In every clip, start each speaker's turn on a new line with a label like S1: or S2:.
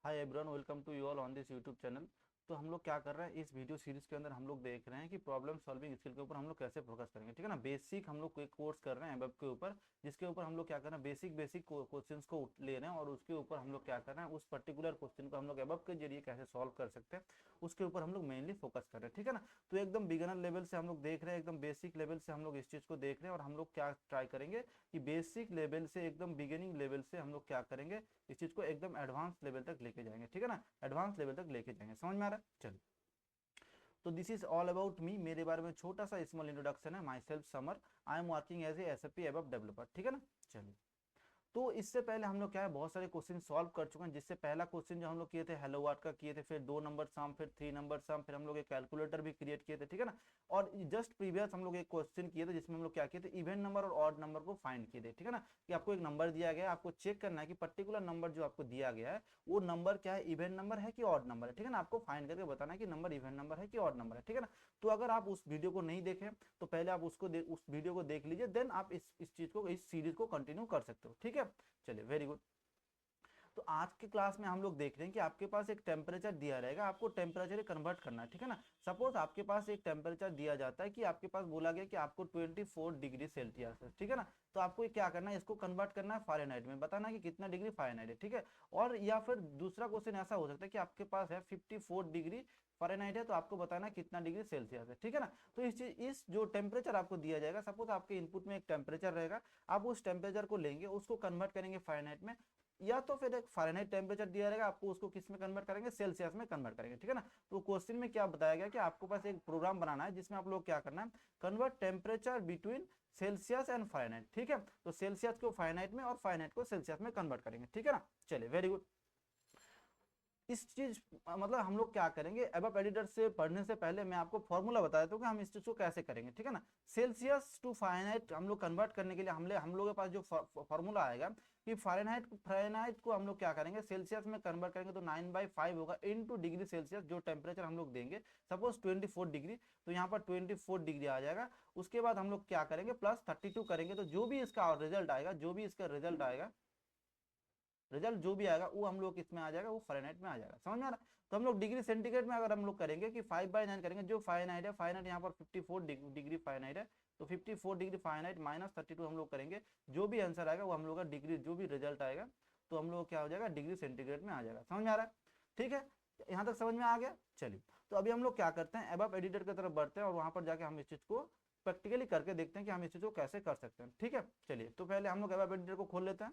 S1: Hi everyone, welcome to you all on this YouTube channel. तो हम लोग क्या कर रहे हैं, इस वीडियो सीरीज के अंदर हम लोग देख रहे हैं कि प्रॉब्लम सॉल्विंग स्किल के ऊपर हम लोग कैसे फोकस करेंगे। ठीक है ना, बेसिक हम लोग एक कोर्स कर रहे हैं वेब के ऊपर, जिसके ऊपर हम लोग क्या कर रहे हैं, बेसिक बेसिक क्वेश्चंस को ले रहे हैं और उसके ऊपर हम लोग क्या कर रहे हैं, उस पर्टिकुलर क्वेश्चन को हम लोग वेब के जरिए कैसे सॉल्व कर सकते हैं उसके ऊपर हम लोग मेनली फोकस कर रहे हैं। ठीक है ना, तो एकदम बिगिनर लेवल से हम लोग देख रहे हैं, एकदम बेसिक लेवल से हम लोग इस चीज को देख रहे हैं और हम लोग क्या ट्राई करेंगे कि बेसिक लेवल से एकदम बिगिनिंग लेवल से हम लोग क्या करेंगे, इस चीज को एकदम एडवांस लेवल तक लेके जाएंगे। ठीक है ना, एडवांस लेवल तक लेके जाएंगे। समझ में आ रहा है? चलिए, तो this is all about me. मेरे बारे में छोटा सा स्मॉल इंट्रोडक्शन है। Myself Samar, I am working as a SAP ABAP developer. ठीक है ना, चलिए। तो इससे पहले हम लोग क्या है, बहुत सारे क्वेश्चन सॉल्व कर चुके हैं। जिससे पहला क्वेश्चन जो हम लोग किए थे हेलो वर्ल्ड का किए थे, फिर 2 नंबर सम, फिर 3 नंबर सम, फिर हम लोग एक कैलकुलेटर भी क्रिएट किए थे। ठीक है ना, और जस्ट प्रीवियस हम लोग एक क्वेश्चन किए थे जिसमें हम लोग क्या किए थे, इवन नंबर और ऑड नंबर को फाइंड किए थे। ठीक है ना, कि आपको एक नंबर दिया गया है, आपको चेक करना है कि पर्टिकुलर नंबर जो आपको दिया गया है वो नंबर क्या है, इवन नंबर है कि ऑड नंबर है। ठीक है ना, आपको फाइंड करके बताना है कि नंबर इवन नंबर है कि ऑड नंबर है। ठीक है ना, तो अगर आप उस वीडियो को नहीं देखें तो पहले आप उस वीडियो को देख लीजिए, देन आप इस चीज को, इस सीरीज को कंटिन्यू कर सकते हो। ठीक है, चलिए, वेरी गुड। तो आज के क्लास में हम लोग देख रहे हैं कि आपके पास एक टेम्परेचर दिया रहेगा, आपको टेम्परेचर कन्वर्ट करना है। ठीक है ना, सपोज आपके पास एक टेम्परेचर दिया जाता है कि आपके पास बोला गया कि आपको 24 डिग्री सेल्सियस है। ठीक है ना, तो आपको ये क्या करना है, इसको कन्वर्ट करना है फ़ारेनहाइट में, बताना है कि कितना डिग्री फ़ारेनहाइट है। ठीक है, और या फिर दूसरा क्वेश्चन ऐसा हो सकता है कि आपके पास है 54 डिग्री फ़ारेनहाइट है, तो आपको बताना है कितना डिग्री सेल्सियस है। ठीक है ना, तो इस जो टेम्परेचर आपको दिया जाएगा, सपोज आपके इनपुट में एक टेम्परेचर रहेगा, आप उस टेम्परेचर को लेंगे, उसको कन्वर्ट करेंगे फ़ारेनहाइट में, या तो फिर एक फ़ारेनहाइट टेम्परेचर दिया रहेगा, आपको उसको किस में कन्वर्ट करेंगे, सेल्सियस में कन्वर्ट करेंगे। ठीक है ना, तो क्वेश्चन में क्या बताया गया कि आपको पास एक प्रोग्राम बनाना है जिसमें आप लोग क्या करना है, convert temperature between Celsius and Fahrenheit. ठीक है, तो सेल्सियस को फ़ारेनहाइट में और फ़ारेनहाइट को सेल्सियस में कन्वर्ट करेंगे। ठीक है ना, चलिए, वेरी गुड। इस चीज मतलब हम लोग क्या करेंगे, एबअप एडिटर से पढ़ने से पहले मैं आपको फॉर्मूला बता देता हूँ कि हम इस चीज को कैसे करेंगे। ठीक है ना, सेल्सियस टू फ़ारेनहाइट हम लोग कन्वर्ट करने के लिए हम लोगों के पास जो फॉर्मूला आएगा कि फ़ारेनहाइट को हम लोग क्या करेंगे, सेल्सियस में कन्वर्ट करेंगे तो 9/5 होगा इनटू डिग्री सेल्सियस, जो टेम्परेचर हम लोग देंगे, सपोज 24 डिग्री, तो यहाँ पर 24 डिग्री आ जाएगा। उसके बाद हम लोग क्या करेंगे, प्लस 32 करेंगे, तो जो भी इसका रिजल्ट आएगा, रिजल्ट जो भी आएगा वो हम लोग किसमें आ जाएगा, वो फ़ारेनहाइट में आ जाएगा। समझ में आ रहा है? तो हम लोग डिग्री सेंटीग्रेड में अगर हम लोग करेंगे कि 5/9 करेंगे, जो फ़ारेनहाइट है, फ़ारेनहाइट यहाँ पर 54 डिग्री फ़ारेनहाइट है, तो 54 डिग्री फ़ारेनहाइट माइनस 32 हम लोग करेंगे, जो भी आंसर आएगा वो हम लोग का डिग्री, जो भी रिजल्ट आएगा तो हम लोग क्या हो जाएगा, डिग्री सेंटीग्रेड में आ जाएगा। समझ में आ रहा है? ठीक है, यहाँ तक समझ में आ गया। चलिए, तो अभी हम लोग क्या करते हैं, एबअप एडिटर की तरफ बढ़ते हैं और वहां पर जाके हम इस चीज को प्रैक्टिकली करके देखते हैं कि हम इस चीज को कैसे कर सकते हैं। ठीक है, चलिए, तो पहले हम लोग एबअप एडिटर को खोल लेते हैं।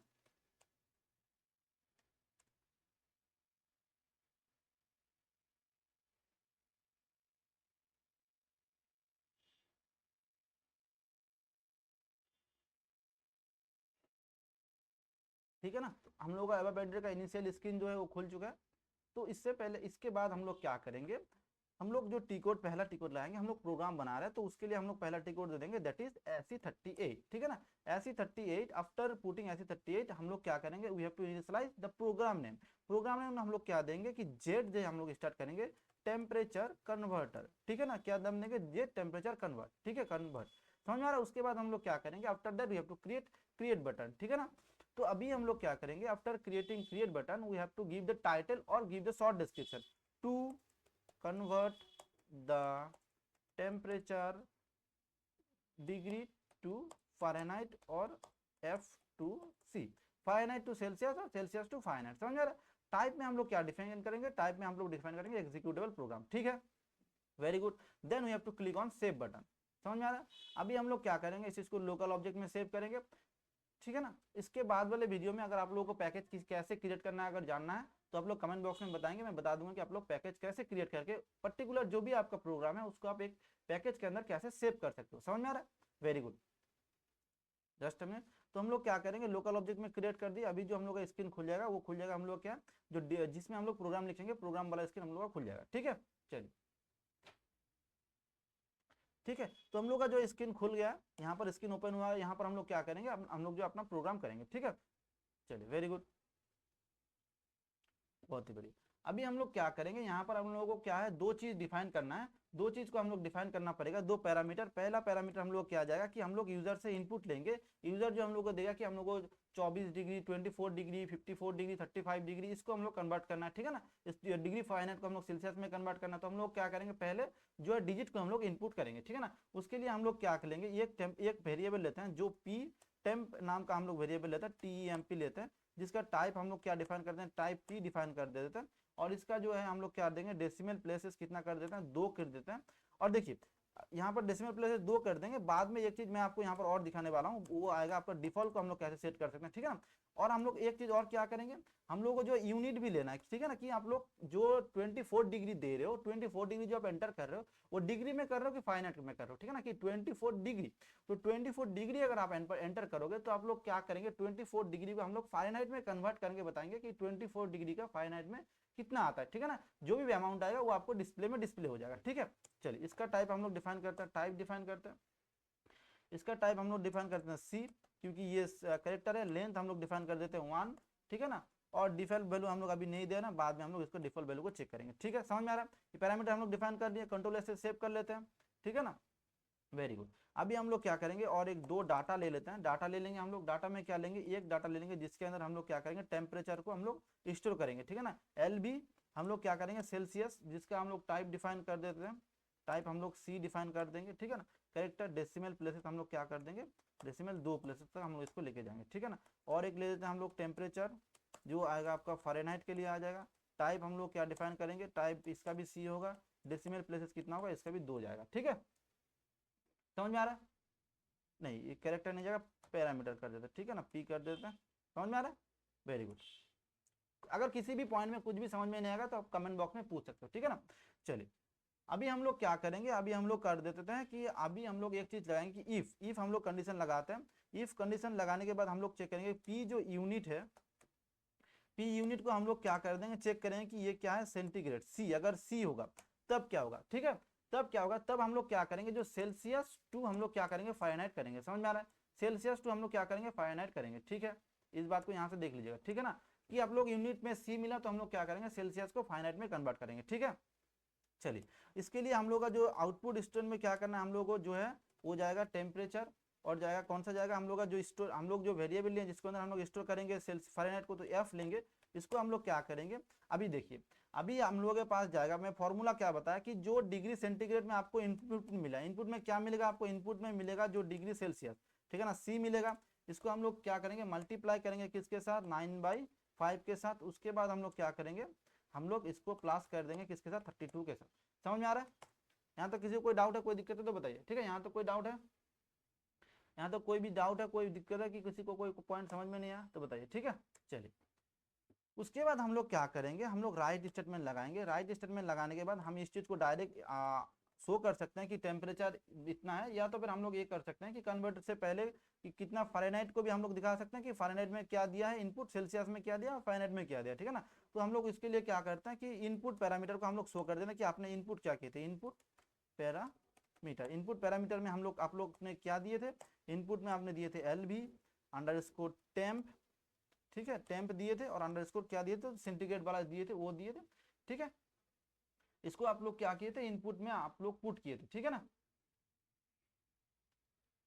S1: ठीक है ना, तो हम लोग का एबअप एडिटर का इनिशियल स्क्रीन जो है वो खुल चुका है। तो इससे पहले, इसके बाद हम लोग क्या करेंगे, हम लोग जो टी कोड, पहला टी कोड लाएंगे, हम लोग प्रोग्राम बना रहे हैं तो उसके लिए हम लोग पहला टी कोड दे देंगे, दैट इज SE38। ठीक है ना, SE38, आफ्टर पुटिंग SE38 हम लोग क्या करेंगे, we have to initialise the program name. Program name हम लोग क्या देंगे कि जेड जे हम लोग स्टार्ट करेंगे, टेम्परेचर कन्वर्टर। ठीक है ना, क्या दम देंगे, जेड टेम्परेचर कन्वर्ट। ठीक है, कन्वर्ट। समझ में आ रहा है? उसके बाद हम लोग क्या करेंगे, after that we have to create button. ठीक है ना, तो अभी हम लोग क्या करेंगे, after creating create button we have to give the title और give the short description to convert the temperature degree to Fahrenheit और F to C, Fahrenheit to Celsius और सेल्सियस टू फ़ारेनहाइट। समझ आ रहा है? टाइप में हम लोग क्या डिफाइन करेंगे, टाइप में हम लोग डिफाइन करेंगे एग्जीक्यूटेबल प्रोग्राम। ठीक है, very good. Then we have to click on save button. समझ में आ रहा है? अभी हम लोग क्या करेंगे, इस चीज को लोकल ऑब्जेक्ट में सेव करेंगे। ठीक है ना, इसके बाद वाले वीडियो में अगर आप लोगों को पैकेज कैसे क्रिएट करना है अगर जानना है तो आप लोग कमेंट बॉक्स में बताएंगे, मैं बता दूंगा कि आप लोग पैकेज कैसे क्रिएट करके पर्टिकुलर जो भी आपका प्रोग्राम है उसको आप एक पैकेज के अंदर कैसे सेव कर सकते हो। समझ में आ रहा है? Very good, just minute. तो हम लोग क्या करेंगे, लोकल ऑब्जेक्ट में क्रिएट कर दिया। अभी जो हम लोग का स्क्रीन खुल जाएगा वो खुल जाएगा हम लोग क्या, जो जिसमें हम लोग प्रोग्राम लिखेंगे, प्रोग्राम वाला स्क्रीन हम लोग का खुल जाएगा। ठीक है, चलिए, ठीक है। तो हम लोग का जो स्क्रीन खुल गया, यहाँ पर स्क्रीन ओपन हुआ है, यहाँ पर हम लोग क्या करेंगे, हम लोग जो अपना प्रोग्राम करेंगे। ठीक है, चलिए, वेरी गुड, बहुत ही बढ़िया। अभी हम लोग क्या करेंगे, यहाँ पर हम लोगों को क्या है, दो चीज डिफाइन करना है, दो चीज को हम लोग डिफाइन करना पड़ेगा, दो पैरामीटर। पहला पैरामीटर हम लोग क्या आ जाएगा कि हम लोग यूजर से इनपुट लेंगे, यूजर जो हम लोग को देगा कि हम लोग को 24 डिग्री, 24 डिग्री, 54 डिग्री, 35 डिग्री, इसको हम लोग कन्वर्ट करना है, ठीक है ना। इस डिग्री फारेनहाइट को हम लोग सेल्सियस में कन्वर्ट करना है, तो हम लोग क्या करेंगे, पहले जो है डिजिट को हम लोग इनपुट करेंगे, ठीक है ना। उसके लिए हम लोग क्या करेंगे, एक वेरिएबल लेते हैं जो पी टेम्प नाम का हम लोग वेरिएबल लेते हैं, TEMP लेते हैं, जिसका टाइप हम लोग क्या डिफाइन करते हैं, टाइप पी डिफाइन कर देते हैं। और इसका जो है हम लोग क्या देंगे, डेसिमल प्लेसेस कितना कर देते हैं, 2 कर देते हैं। और देखिए यहाँ पर डेसिमल प्लेसेस 2 कर देंगे, बाद में एक चीज मैं आपको यहाँ पर और दिखाने वाला हूँ, वो आएगा आपका डिफॉल्ट को हम लोग कैसे सेट कर सकते हैं, ठीक है ना। और हम लोग एक चीज और क्या करेंगे, हम लोग को जो यूनिट भी लेना है, ठीक है ना, कि आप लोग जो 24 डिग्री दे रहे हो, 24 डिग्री जो आप एंटर कर रहे हो वो डिग्री में कर रहे हो कि फारेनहाइट में कर रहे हो, ठीक है ना, कि 24 डिग्री। तो 24 डिग्री अगर आप एंटर करोगे तो आप लोग क्या करेंगे, 24 डिग्री को हम लोग फारेनहाइट में कन्वर्ट करके बताएंगे कि 24 डिग्री का फारेनहाइट में कितना आता है, ठीक है ना। जो भी अमाउंट आएगा वो आपको डिस्प्ले में डिस्प्ले हो जाएगा, ठीक है। चलिए इसका टाइप हम लोग डिफाइन करते हैं, टाइप डिफाइन करते हैं, इसका टाइप हम लोग डिफाइन करते हैं सी, क्योंकि ये कैरेक्टर है। लेंथ हम लोग डिफाइन कर देते हैं 1, ठीक है ना। और डिफॉल्ट वैल्यू हम लोग अभी नहीं देना, बाद में हम लोग इसको डिफॉल्ट वैल्यू को चेक करेंगे, ठीक है। समझ में आ रहा है, ये पैरामीटर हम लोग डिफाइन कर दिए, कंट्रोल एस से सेव कर लेते हैं, ठीक है ना। Very good. अभी हम लोग क्या करेंगे, और एक 2 डाटा ले लेते हैं, डाटा ले लेंगे हम लोग। डाटा में क्या लेंगे, एक डाटा ले लेंगे जिसके अंदर हम लोग क्या करेंगे, टेम्परेचर को हम लोग स्टोर करेंगे, ठीक है ना। LB हम लोग क्या करेंगे, सेल्सियस, जिसका हम लोग टाइप डिफाइन कर देते हैं, टाइप हम लोग C डिफाइन कर देंगे, ठीक है ना। कैरेक्टर डेसिमल प्लेसेस हम लोग क्या कर देंगे, डेसिमल 2 प्लेसेस तक हम लोग इसको लेके जाएंगे, ठीक है ना। और एक ले लेते हैं हम लोग टेम्परेचर, जो आएगा आपका फारेनहाइट के लिए आ जाएगा। टाइप हम लोग क्या डिफाइन करेंगे, टाइप इसका भी C होगा, डेसिमल प्लेसेस कितना होगा, इसका भी 2 जाएगा, ठीक है। समझ में आ रहा है, नहीं ये कैरेक्टर नहीं जाएगा, पैरामीटर कर देते हैं, ठीक है ना, P कर देते हैं। समझ में आ रहा है, वेरी गुड। अगर किसी भी पॉइंट में कुछ भी समझ में नहीं आएगा तो आप कमेंट बॉक्स में पूछ सकते हो, ठीक है ना। चलिए अभी हम लोग क्या करेंगे, अभी हम लोग कर देते हैं कि अभी हम लोग एक चीज लगाएंगे कि इफ हम लोग कंडीशन लगाते हैं। इफ कंडीशन लगाने के बाद हम लोग चेक करेंगे पी जो यूनिट है, पी यूनिट को हम लोग क्या कर देंगे, चेक करेंगे कि ये क्या है, सेंटीग्रेड। सी अगर सी होगा तब क्या होगा, ठीक है, तब क्या होगा, तब हम लोग क्या करेंगे, जो सेल्सियस टू हम लोग क्या करेंगे, फारेनहाइट करेंगे। समझ में आ रहा है, सेल्सियस टू हम लोग क्या करेंगे, फारेनहाइट करेंगे, ठीक है। इस बात को यहाँ से देख लीजिएगा, ठीक है ना, कि आप लोग यूनिट में सी मिला तो हम लोग क्या करेंगे, सेल्सियस को फारेनहाइट में कन्वर्ट करेंगे, ठीक है। चलिए इसके लिए हम लोग का जो आउटपुट स्टोर में क्या करना है, हम लोग को जो है वो जाएगा टेम्परेचर, और जाएगा कौन सा जाएगा, हम लोग का जो स्टोर, हम लोग जो वेरिएबल लिए जिसके अंदर हम लोग स्टोर करेंगे सेल्स फारेनहाइट को, तो एफ लेंगे। इसको हम लोग क्या करेंगे, अभी देखिए, अभी हम लोगों के पास जाएगा, मैं फॉर्मूला क्या बताया कि जो डिग्री सेंटीग्रेड में आपको इनपुट मिला, इनपुट में क्या मिलेगा आपको, इनपुट में मिलेगा जो डिग्री सेल्सियस, ठीक है ना, सी मिलेगा। इसको हम लोग क्या करेंगे, मल्टीप्लाई करेंगे किसके साथ, 9/5 के साथ। उसके बाद हम लोग क्या करेंगे, हम लोग इसको प्लस कर देंगे किसके साथ, 32 के साथ। समझ में आ रहा है, यहाँ तक किसी को कोई डाउट है, कोई दिक्कत है तो बताइए, ठीक है। यहाँ तो कोई डाउट है, यहाँ तो कोई भी डाउट है, कोई दिक्कत है कि किसी को कोई पॉइंट समझ में नहीं आया तो बताइए, ठीक है। चलिए उसके बाद हम लोग क्या करेंगे, हम लोग राइट स्टेटमेंट लगाएंगे। राइट स्टेटमेंट लगाने के बाद हम इस चीज को डायरेक्ट शो कर सकते हैं कि टेम्परेचर इतना है, या तो फिर हम लोग ये कर सकते हैं कि कन्वर्ट से पहले कि कितना फारेनहाइट को भी हम लोग दिखा सकते हैं कि फारेनहाइट में क्या दिया है इनपुट, सेल्सियस में क्या दिया और फारेनहाइट में क्या दिया, ठीक है ना। तो हम लोग इसके लिए क्या करते हैं कि इनपुट पैरामीटर को हम लोग शो कर देते हैं कि आपने इनपुट क्या किए थे, इनपुट पैरामीटर। इनपुट पैरामीटर में हम लोग, आप लोग ने क्या दिए थे, इनपुट में आपने दिए थे LV_temp, ठीक है, टेम्प दिए थे, और अंडरस्कोर क्या दिए थे, सेंटीग्रेड वाला दिए थे, वो दिए थे, ठीक है। इसको आप लोग क्या किए थे, इनपुट में आप लोग पुट किए थे, ठीक है ना।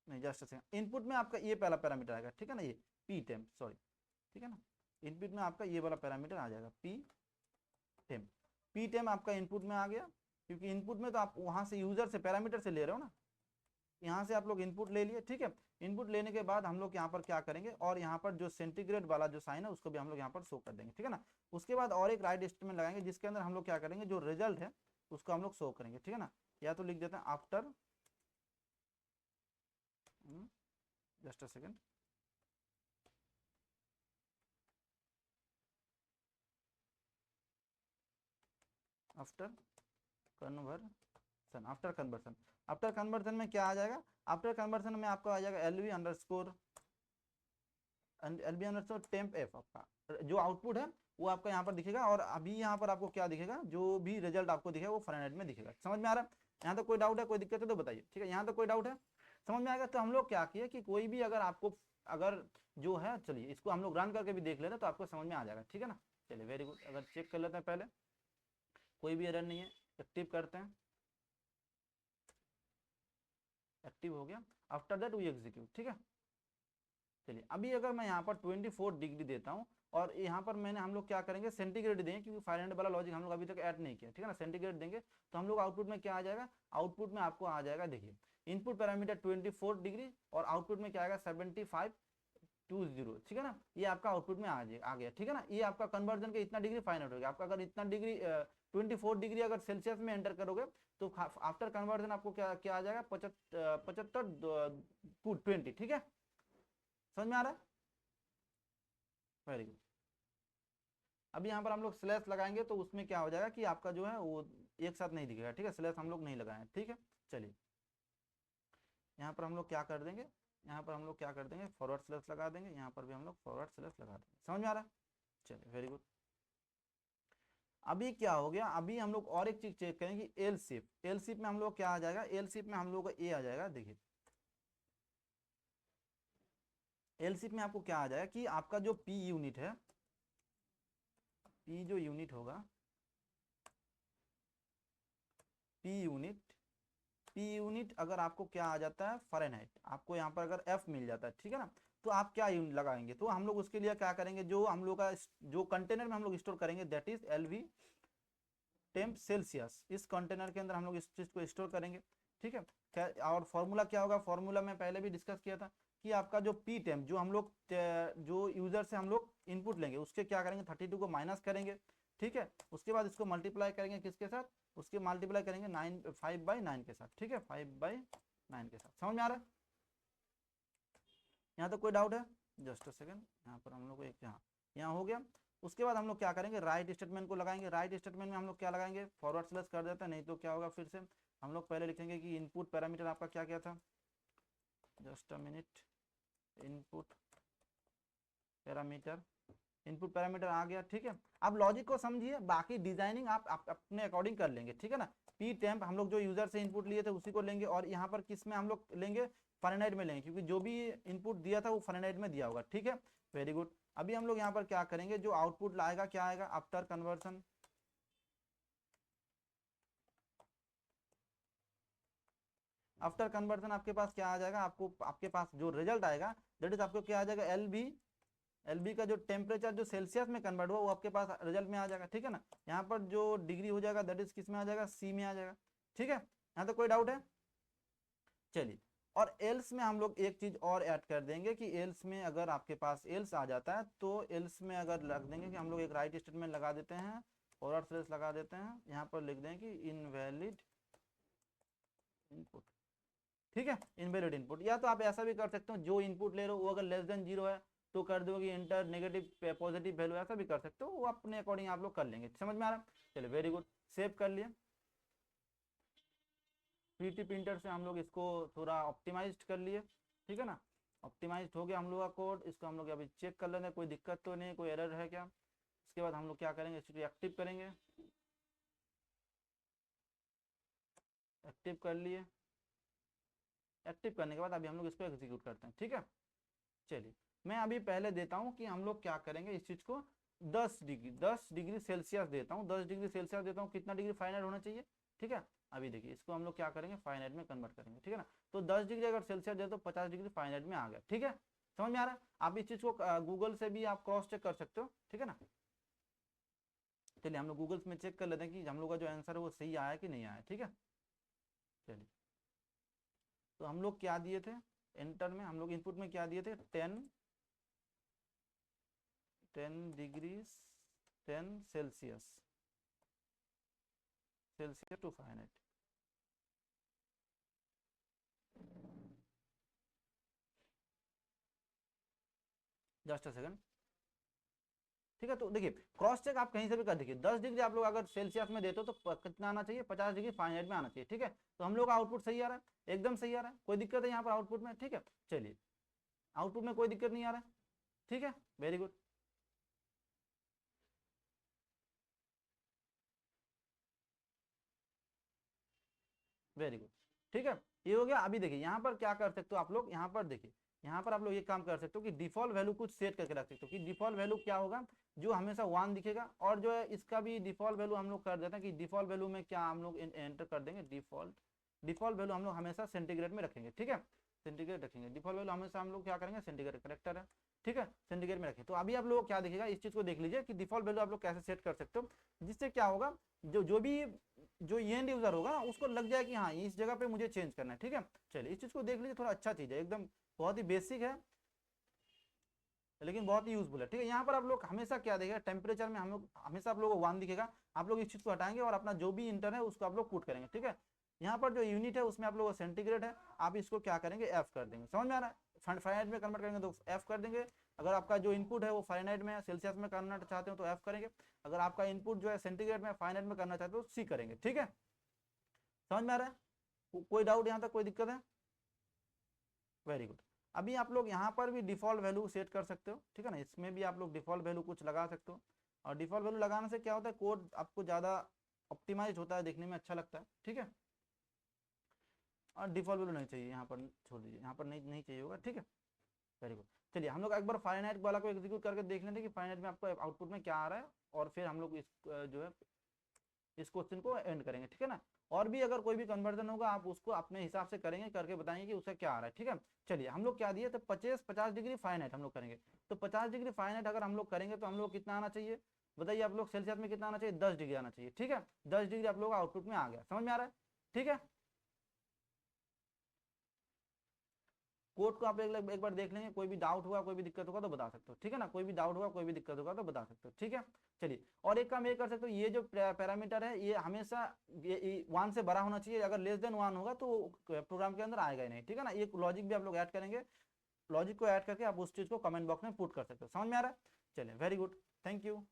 S1: नहीं जस्ट सेकंड, इनपुट में आपका ये पहला पैरामीटर आएगा, ठीक है ना, ये पी टेम्प, सॉरी, ठीक है ना। इनपुट में आपका ये वाला पैरामीटर आ जाएगा पी टेम्प। पी टेम्प आपका इनपुट में आ गया, क्योंकि इनपुट में तो आप वहां से यूजर से पैरामीटर से ले रहे हो ना, यहाँ से आप लोग इनपुट ले लिए, ठीक है। इनपुट लेने के बाद हम लोग यहाँ पर क्या करेंगे, और यहाँ पर जो सेंटीग्रेड वाला जो साइन है उसको भी हम लोग यहाँ पर शो कर देंगे, ठीक है ना। उसके बाद और एक राइट स्टेटमेंट लगाएंगे जिसके अंदर हम लोग क्या करेंगे, जो रिजल्ट है उसको हम लोग शो करेंगे, ठीक है ना। या तो लिख देते हैं after, just a second, after conversion, after conversion. After conversion में क्या आ जाएगा, आफ्टर कन्वर्सन में आपका आ जाएगा LV_temp_f, आपका जो आउटपुट है वो आपका यहाँ पर दिखेगा। और अभी यहाँ पर आपको क्या दिखेगा, जो भी रिजल्ट आपको दिखेगा वो फारेनहाइट में दिखेगा। समझ में आ रहा है, यहाँ तो कोई डाउट है, कोई दिक्कत है तो बताइए, ठीक है। यहाँ तो कोई डाउट है, समझ में आएगा। तो हम लोग क्या किए कि कोई भी अगर आपको, अगर जो है, चलिए इसको हम लोग रन करके भी देख लेते हैं तो आपको समझ में आ जाएगा, ठीक है ना। चलिए वेरी गुड, अगर चेक कर लेते हैं पहले, कोई भी एरर नहीं है, एक्टिव करते हैं, एक्टिव हो गया। आफ्टर दैट वी एग्जीक्यूट, ठीक है। चलिए अभी अगर मैं यहाँ पर 24 डिग्री देता हूँ और यहाँ पर मैंने हम लोग क्या करेंगे सेंटीग्रेड देंगे, क्योंकि फारेनहाइट वाला लॉजिक हम लोग अभी तक ऐड नहीं किया, ठीक है ना। सेंटीग्रेड देंगे तो हम लोग आउटपुट में क्या आ जाएगा, आउटपुट में आपको आ जाएगा, देखिए इनपुट पैरामीटर 24 डिग्री और आउटपुट में क्या आएगा 7520, ठीक है ना। ये आपका आउटपुट में आ गया, ठीक है ना। ये आपका कन्वर्जन के इतना डिग्री फाइंड आउट हो गया आपका। अगर इतना डिग्री 24 डिग्री अगर सेल्सियस में एंटर करोगे तो आफ्टर कन्वर्जन आपको क्या क्या आ जाएगा 75 ठीक है। समझ में आ रहा है, वेरी गुड। अभी यहाँ पर हम लोग स्लैश लगाएंगे तो उसमें क्या हो जाएगा कि आपका जो है वो एक साथ नहीं दिखेगा, ठीक है। स्लैश हम लोग नहीं लगाए, ठीक है। चलिए यहाँ पर हम लोग क्या कर देंगे, यहाँ पर हम लोग क्या कर देंगे फॉरवर्ड स्लैश लगा देंगे, यहाँ पर भी हम लोग फॉरवर्ड स्लैश लगा देंगे। समझ में आ रहा है, चलिए वेरी गुड। अभी क्या हो गया, अभी हम लोग और एक चीज चेक करेंगे, एल शेप। एल शेप में हम लोग क्या आ जाएगा, एल शेप में हम लोग का ए आ जाएगा। देखिए एल शेप में आपको क्या आ जाएगा कि आपका जो पी यूनिट है, पी जो यूनिट होगा, पी यूनिट अगर आपको क्या आ जाता है फ़ारेनहाइट, आपको यहाँ पर अगर एफ मिल जाता है, ठीक है ना, तो आप क्या यूनिट लगाएंगे, तो हम लोग उसके लिए क्या करेंगे, जो हम लोग का जो कंटेनर में हम लोग स्टोर करेंगे that is LV temp Celsius. इस कंटेनर के अंदर हम लोग इस चीज को स्टोर करेंगे, ठीक है। और फॉर्मूला क्या होगा, फॉर्मूला में पहले भी डिस्कस किया था कि आपका जो पी टेम्प जो हम लोग जो यूजर से हम लोग इनपुट लेंगे उसके क्या करेंगे 32 को माइनस करेंगे, ठीक है। उसके बाद इसको मल्टीप्लाई करेंगे किसके साथ, उसके मल्टीप्लाई करेंगे 5/9 के साथ, ठीक है, 5/9 के साथ। समझ में आ रहा है, यहाँ तो कोई डाउट है, जस्ट अ सेकंड। यहाँ पर हम लोग एक यहाँ हो गया। उसके बाद हम लोग क्या करेंगे राइट स्टेटमेंट को लगाएंगे। राइट स्टेटमेंट में हम लोग क्या लगाएंगे फॉरवर्ड स्लैश कर देते हैं, नहीं तो क्या होगा फिर से हम लोग पहले लिखेंगे कि इनपुट पैरामीटर आपका क्या क्या था, just a minute, input parameter आ गया, ठीक है। अब लॉजिक को समझिए, बाकी डिजाइनिंग आप अपने अकॉर्डिंग कर लेंगे, ठीक है ना। पी टेम्प हम लोग जो यूजर से इनपुट लिए थे उसी को लेंगे, और यहाँ पर किस में हम लोग लेंगे फ़ारेनहाइट में लेंगे, क्योंकि जो भी इनपुट दिया था वो फ़ारेनहाइट में दिया होगा, ठीक है, वेरी गुड। अभी हम लोग यहाँ पर क्या करेंगे, जो आउटपुट लाएगा क्या आएगा आफ्टर कन्वर्सन, आफ्टर कन्वर्सन आपके पास क्या आ जाएगा, आपको आपके पास जो रिजल्ट आएगा दैट इज आपको क्या आ जाएगा एल बी का जो टेम्परेचर जो सेल्सियस में कन्वर्ट हुआ वो आपके पास रिजल्ट में आ जाएगा, ठीक है ना। यहाँ पर जो डिग्री हो जाएगा दैट इज किस में आ जाएगा, सी में आ जाएगा, ठीक है। यहाँ तो कोई डाउट है, चलिए। और एल्स में हम लोग एक चीज और ऐड कर देंगे कि एल्स में अगर आपके पास एल्स आ जाता है तो एल्स में अगर रख देंगे कि हम लोग एक राइट स्टेटमेंट लगा देते हैं, फॉरवर्ड स्लैश लगा देते हैं, यहाँ पर लिख दें कि इनवैलिड इनपुट, ठीक है, इनवैलिड इनपुट। या तो आप ऐसा भी कर सकते हो, जो इनपुट ले रहे हो वो अगर लेस देन 0 है तो कर दो कि इंटर नेगेटिव पॉजिटिव वैल्यू, ऐसा भी कर सकते हो, वो अपने अकॉर्डिंग आप लोग कर लेंगे। समझ में आ रहा है, चलिए वेरी गुड, सेव कर लिए। पीटी प्रिंटर से हम लोग इसको थोड़ा ऑप्टिमाइज कर लिए, ठीक है ना। ऑप्टिमाइज हो गया हम लोग का कोड, इसको हम लोग अभी चेक कर लेते हैं कोई दिक्कत तो नहीं, कोई एरर है क्या। उसके बाद हम लोग क्या करेंगे, इसको एक्टिव करेंगे, एक्टिव कर लिए। एक्टिव करने के बाद अभी हम लोग इसको एग्जीक्यूट करते हैं, ठीक है। चलिए मैं अभी पहले देता हूँ कि हम लोग क्या करेंगे, इस चीज को 10 डिग्री सेल्सियस देता हूँ, 10 डिग्री सेल्सियस देता हूँ, कितना डिग्री फाइनल होना चाहिए, ठीक है। अभी देखिए इसको हम लोग क्या करेंगे फाइनल में कन्वर्ट करेंगे, ठीक है ना। तो 10 डिग्री अगर सेल्सियस दे तो 50 डिग्री फाइनल में आ गया, ठीक है। समझ में आ रहा है, आप इस चीज को गूगल से भी आप क्रॉस चेक कर सकते हो, ठीक है ना। चलिए हम लोग गूगल में चेक कर लेते हैं कि हम लोग का जो आंसर है वो सही आया कि नहीं आया, ठीक है। चलिए तो हम लोग क्या दिए थे एंटर में, हम लोग इनपुट में क्या दिए थे 10 degree 10 Celsius to final. Just a second, ठीक है। तो देखिए क्रॉस चेक आप कहीं से भी कर देखिए, 10 डिग्री आप लोग अगर सेल्सियस में देते हो तो कितना आना चाहिए 50 डिग्री फारेनहाइट में आना चाहिए, ठीक है। तो हम लोग का आउटपुट सही आ रहा है, एकदम सही आ रहा है, कोई दिक्कत है यहाँ पर आउटपुट में, ठीक है। चलिए आउटपुट में कोई दिक्कत नहीं आ रहा है, ठीक है, वेरी गुड। वेरी गुड, ठीक है, ये हो गया। अभी देखिए यहाँ पर क्या कर सकते हो आप लोग, यहाँ पर देखिए, यहाँ पर आप लोग ये काम कर सकते हो कि डिफॉल्ट वैल्यू कुछ सेट करके रख सकते हो कि डिफॉल्ट वैल्यू क्या होगा, जो हमेशा 1 दिखेगा। और जो है इसका भी डिफॉल्ट वैल्यू हम लोग कर देते हैं कि डिफॉल्ट वैल्यू में क्या हम लोग एंटर कर देंगे, डिफॉल्ट वैल्यू हम लोग हमेशा सेंटीग्रेड में रखेंगे, ठीक है। सेंटीग्रेड रखेंगे, डिफॉल्ट वैल्यू हमेशा हम लोग क्या करेंगे सेंटीग्रेड, करेक्टर है, ठीक है, सेंटीग्रेड में रखें। तो अभी आप लोग क्या देखिएगा, इस चीज को देख लीजिए कि डिफॉल्ट वैल्यू आप लोग कैसे सेट कर सकते हो, जिससे क्या होगा, जो एंड यूजर होगा ना उसको लग जाए कि हाँ इस जगह पे मुझे चेंज करना है, ठीक है। चलिए इस चीज को देख लीजिए, थोड़ा अच्छा चीज है, एकदम बहुत ही बेसिक है लेकिन बहुत ही यूजफुल है, ठीक है। यहाँ पर आप लोग हमेशा क्या देखेगा, टेम्परेचर में हम लोग हमेशा आप लोग को 1 दिखेगा, आप लोग इस चीज को हटाएंगे और अपना जो भी इंटर है उसको आप लोग पुट करेंगे, ठीक है। यहाँ पर जो यूनिट है उसमें आप लोग सेंटीग्रेड है, आप इसको क्या करेंगे एफ कर देंगे, समझ में आ रहा है। फारेनहाइट में कन्वर्ट करेंगे तो एफ कर देंगे, अगर आपका जो इनपुट है वो फारेनहाइट में सेल्सियस में करना चाहते हो तो एफ करेंगे, अगर आपका इनपुट जो है सेंटीग्रेड में फारेनहाइट में करना चाहते हो तो सी करेंगे, ठीक है। समझ में आ रहा है, कोई डाउट यहाँ तक, कोई दिक्कत है? Very good. अभी आप लोग यहाँ पर भी डिफॉल्ट वैल्यू सेट कर सकते हो, ठीक है ना, इसमें भी आप लोग डिफॉल्ट वैल्यू कुछ लगा सकते हो, और डिफॉल्ट वैल्यू लगाने से क्या होता है, कोड आपको ज़्यादा ऑप्टिमाइज होता है, देखने में अच्छा लगता है, ठीक है। और डिफॉल्ट वैल्यू नहीं चाहिए यहाँ पर, छोड़ दीजिए, यहाँ पर नहीं चाहिए होगा, ठीक है। Very good. चलिए हम लोग एक बार फारेनहाइट वाला को एग्जीक्यूट करके देख लेते हैं कि फारेनहाइट में आपको आउटपुट में क्या आ रहा है, और फिर हम लोग इस जो है इस क्वेश्चन को एंड करेंगे, ठीक है ना। और भी अगर कोई भी कन्वर्जन होगा आप उसको अपने हिसाब से करेंगे, करके बताएंगे कि उसका क्या आ रहा है, ठीक है। चलिए हम लोग क्या दिए, तो 50 डिग्री फारेनहाइट हम लोग करेंगे, तो 50 डिग्री फारेनहाइट अगर हम लोग करेंगे तो हम लोग कितना आना चाहिए, बताइए आप लोग, सेल्सियस में कितना आना चाहिए, 10 डिग्री आना चाहिए, ठीक है। 10 डिग्री आप लोग आउटपुट में आ गया, समझ में आ रहा है, ठीक है। कोड को आप एक बार देख लेंगे, कोई भी डाउट हुआ कोई भी दिक्कत होगा तो बता सकते हो, ठीक है ना, कोई भी डाउट हुआ कोई भी दिक्कत होगा तो बता सकते हो, ठीक है। चलिए और एक काम ये कर सकते हो, ये जो पैरामीटर है ये हमेशा 1 से बड़ा होना चाहिए, अगर लेस देन 1 होगा तो प्रोग्राम के अंदर आएगा ही नहीं, ठीक है ना। ये लॉजिक भी आप लोग ऐड करेंगे, लॉजिक को ऐड करके आप उस चीज को कमेंट बॉक्स में पुट कर सकते हो, समझ में आ रहा है। चलिए वेरी गुड, थैंक यू।